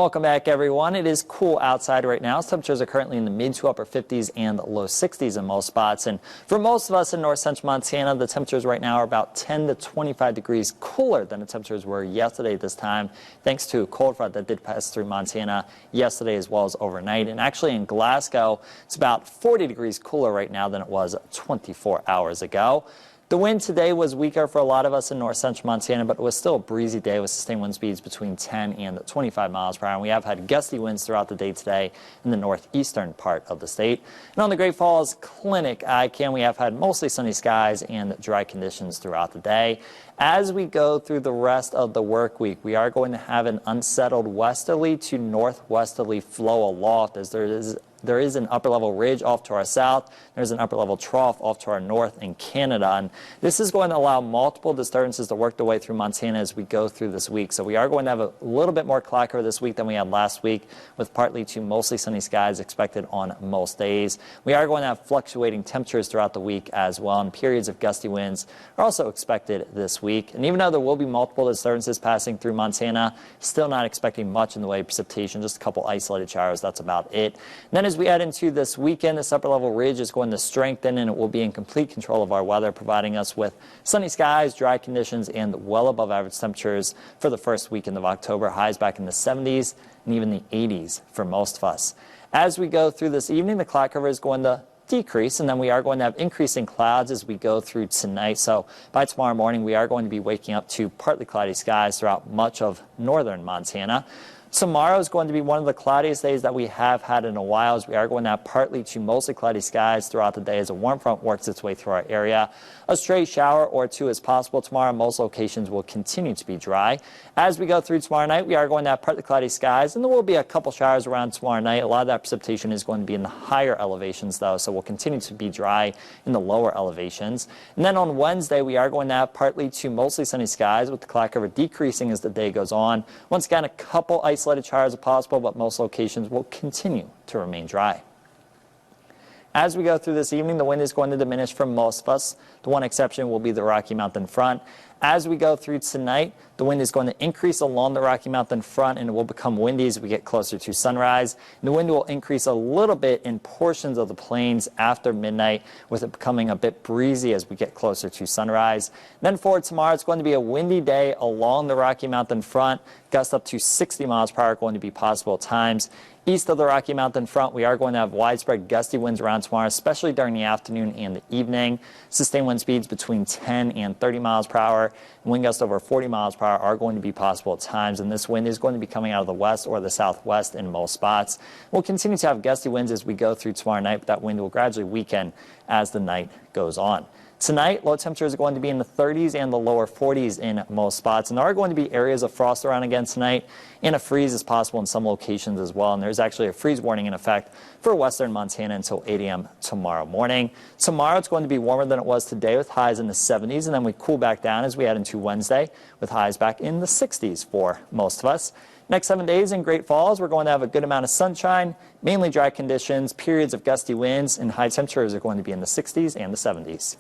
Welcome back, everyone. It is cool outside right now. Temperatures are currently in the mid to upper 50s and low 60s in most spots. And for most of us in north central Montana, the temperatures right now are about 10 to 25 degrees cooler than the temperatures were yesterday at this time, thanks to a cold front that did pass through Montana yesterday as well as overnight. And actually in Glasgow, it's about 40 degrees cooler right now than it was 24 hours ago. The wind today was weaker for a lot of us in north central Montana, but it was still a breezy day with sustained wind speeds between 10 and 25 miles per hour. And we have had gusty winds throughout the day today in the northeastern part of the state. And on the Great Falls Clinic ICAM, we have had mostly sunny skies and dry conditions throughout the day. As we go through the rest of the work week, we are going to have an unsettled westerly to northwesterly flow aloft as there is an upper-level ridge off to our south. There's an upper-level trough off to our north in Canada. And this is going to allow multiple disturbances to work their way through Montana as we go through this week. So we are going to have a little bit more cloud cover this week than we had last week, with partly to mostly sunny skies expected on most days. We are going to have fluctuating temperatures throughout the week as well, and periods of gusty winds are also expected this week. And even though there will be multiple disturbances passing through Montana, still not expecting much in the way of precipitation, just a couple isolated showers. That's about it. And then as we head into this weekend, this upper-level ridge is going to strengthen, and it will be in complete control of our weather, providing us with sunny skies, dry conditions, and well above average temperatures for the first weekend of October. Highs back in the 70s and even the 80s for most of us. As we go through this evening, the cloud cover is going to decrease, and then we are going to have increasing clouds as we go through tonight. So by tomorrow morning, we are going to be waking up to partly cloudy skies throughout much of northern Montana. Tomorrow is going to be one of the cloudiest days that we have had in a while, as we are going to have partly to mostly cloudy skies throughout the day as a warm front works its way through our area. A stray shower or two is possible tomorrow. Most locations will continue to be dry. As we go through tomorrow night, we are going to have partly cloudy skies, and there will be a couple showers around tomorrow night. A lot of that precipitation is going to be in the higher elevations, though, so we'll continue to be dry in the lower elevations. And then on Wednesday, we are going to have partly to mostly sunny skies, with the cloud cover decreasing as the day goes on. Once again, a couple isolated showers are possible, but most locations will continue to remain dry. As we go through this evening, the wind is going to diminish for most of us. The one exception will be the Rocky Mountain front. As we go through tonight, the wind is going to increase along the Rocky Mountain front, and it will become windy as we get closer to sunrise. And the wind will increase a little bit in portions of the plains after midnight, with it becoming a bit breezy as we get closer to sunrise. Then for tomorrow, it's going to be a windy day along the Rocky Mountain front. Gusts up to 60 miles per hour going to be possible at times. East of the Rocky Mountain front, we are going to have widespread gusty winds around tomorrow, especially during the afternoon and the evening. Sustained wind speeds between 10 and 30 miles per hour. Wind gusts over 40 miles per hour are going to be possible at times, and this wind is going to be coming out of the west or the southwest in most spots. We'll continue to have gusty winds as we go through tomorrow night, but that wind will gradually weaken as the night goes on. Tonight, low temperatures are going to be in the 30s and the lower 40s in most spots. And there are going to be areas of frost around again tonight, and a freeze is possible in some locations as well. And there's actually a freeze warning in effect for western Montana until 8 a.m. tomorrow morning. Tomorrow, it's going to be warmer than it was today, with highs in the 70s. And then we cool back down as we head into Wednesday, with highs back in the 60s for most of us. Next 7 days in Great Falls, we're going to have a good amount of sunshine, mainly dry conditions, periods of gusty winds, and high temperatures are going to be in the 60s and the 70s.